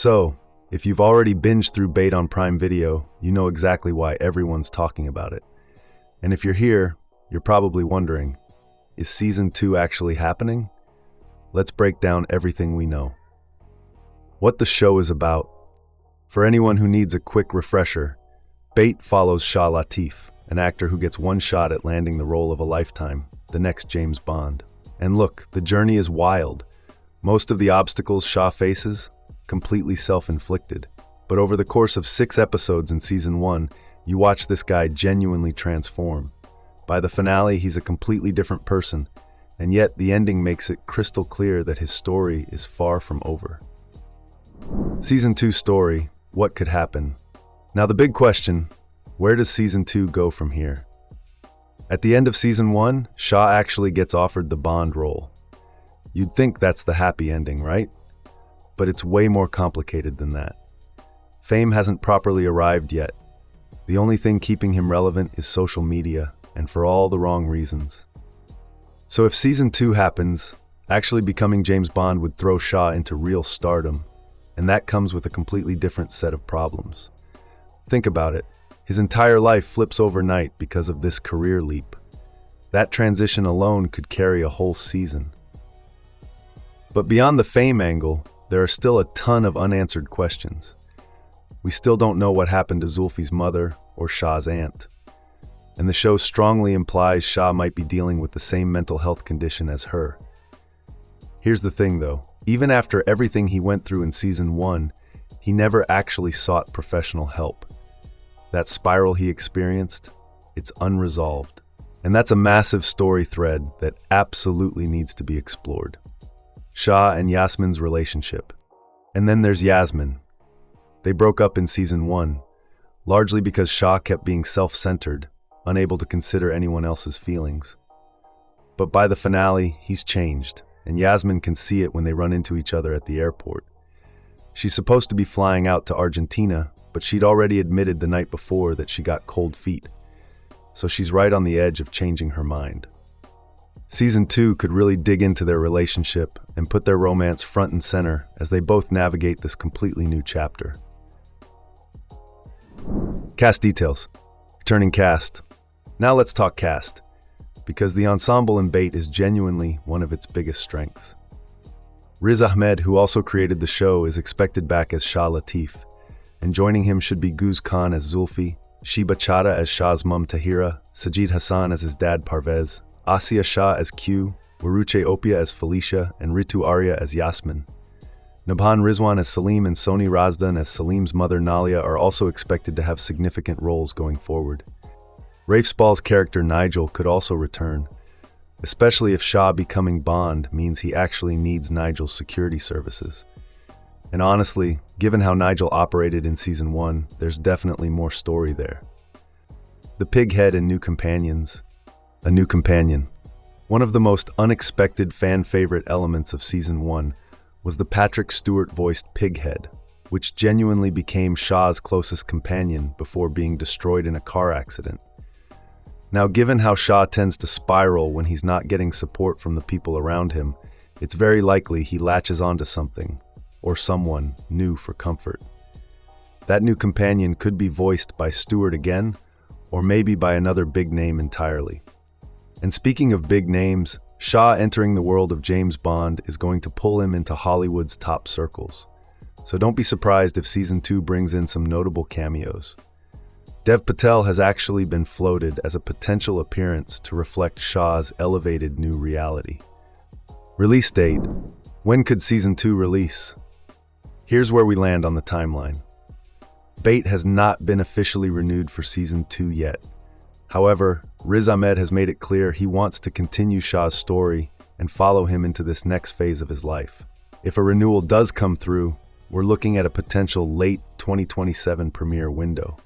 So, if you've already binged through Bait on Prime Video, you know exactly why everyone's talking about it. And if you're here, you're probably wondering, is Season 2 actually happening? Let's break down everything we know. What the show is about. For anyone who needs a quick refresher, Bait follows Shah Latif, an actor who gets one shot at landing the role of a lifetime, the next James Bond. And look, the journey is wild. Most of the obstacles Shah faces, completely self-inflicted. But over the course of 6 episodes in Season 1, you watch this guy genuinely transform. By the finale, he's a completely different person, and yet the ending makes it crystal clear that his story is far from over. Season 2 story, what could happen? Now the big question, where does Season 2 go from here? At the end of Season 1, Shah actually gets offered the Bond role. You'd think that's the happy ending, right? But it's way more complicated than that. Fame hasn't properly arrived yet. The only thing keeping him relevant is social media, and for all the wrong reasons. So if Season 2 happens, actually becoming James Bond would throw Shah into real stardom, and that comes with a completely different set of problems. Think about it. His entire life flips overnight because of this career leap. That transition alone could carry a whole season. But beyond the fame angle, there are still a ton of unanswered questions. We still don't know what happened to Zulfi's mother or Shah's aunt. And the show strongly implies Shah might be dealing with the same mental health condition as her. Here's the thing though, even after everything he went through in Season 1, he never actually sought professional help. That spiral he experienced, it's unresolved. And that's a massive story thread that absolutely needs to be explored. Shah and Yasmin's relationship. And then there's Yasmin. They broke up in Season 1, largely because Shah kept being self-centered, unable to consider anyone else's feelings. But by the finale, he's changed, and Yasmin can see it when they run into each other at the airport. She's supposed to be flying out to Argentina, but she'd already admitted the night before that she got cold feet, so she's right on the edge of changing her mind. Season 2 could really dig into their relationship and put their romance front and center as they both navigate this completely new chapter. Cast details. Returning cast. Now let's talk cast, because the ensemble in Bait is genuinely one of its biggest strengths. Riz Ahmed, who also created the show, is expected back as Shah Latif, and joining him should be Guz Khan as Zulfi, Shiba Chada as Shah's mum Tahira, Sajid Hassan as his dad Parvez, Asiya Shah as Q, Waruche Opia as Felicia, and Ritu Arya as Yasmin. Nabhan Rizwan as Salim and Soni Razdan as Salim's mother Nalia are also expected to have significant roles going forward. Rafe Spall's character Nigel could also return, especially if Shah becoming Bond means he actually needs Nigel's security services. And honestly, given how Nigel operated in Season 1, there's definitely more story there. The Pighead and new companions. A new companion. One of the most unexpected fan-favorite elements of Season 1 was the Patrick Stewart-voiced Pighead, which genuinely became Shah's closest companion before being destroyed in a car accident. Now, given how Shah tends to spiral when he's not getting support from the people around him, it's very likely he latches onto something, or someone, new for comfort. That new companion could be voiced by Stewart again, or maybe by another big name entirely. And speaking of big names, Shah entering the world of James Bond is going to pull him into Hollywood's top circles. So don't be surprised if Season 2 brings in some notable cameos. Dev Patel has actually been floated as a potential appearance to reflect Shah's elevated new reality. Release date. When could Season 2 release? Here's where we land on the timeline. Bait has not been officially renewed for Season 2 yet. However, Riz Ahmed has made it clear he wants to continue Shah's story and follow him into this next phase of his life. If a renewal does come through, we're looking at a potential late 2027 premiere window.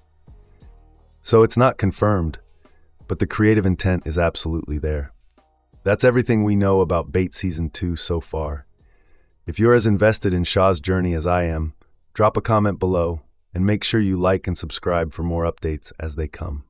So it's not confirmed, but the creative intent is absolutely there. That's everything we know about Bait Season 2 so far. If you're as invested in Shah's journey as I am, drop a comment below and make sure you like and subscribe for more updates as they come.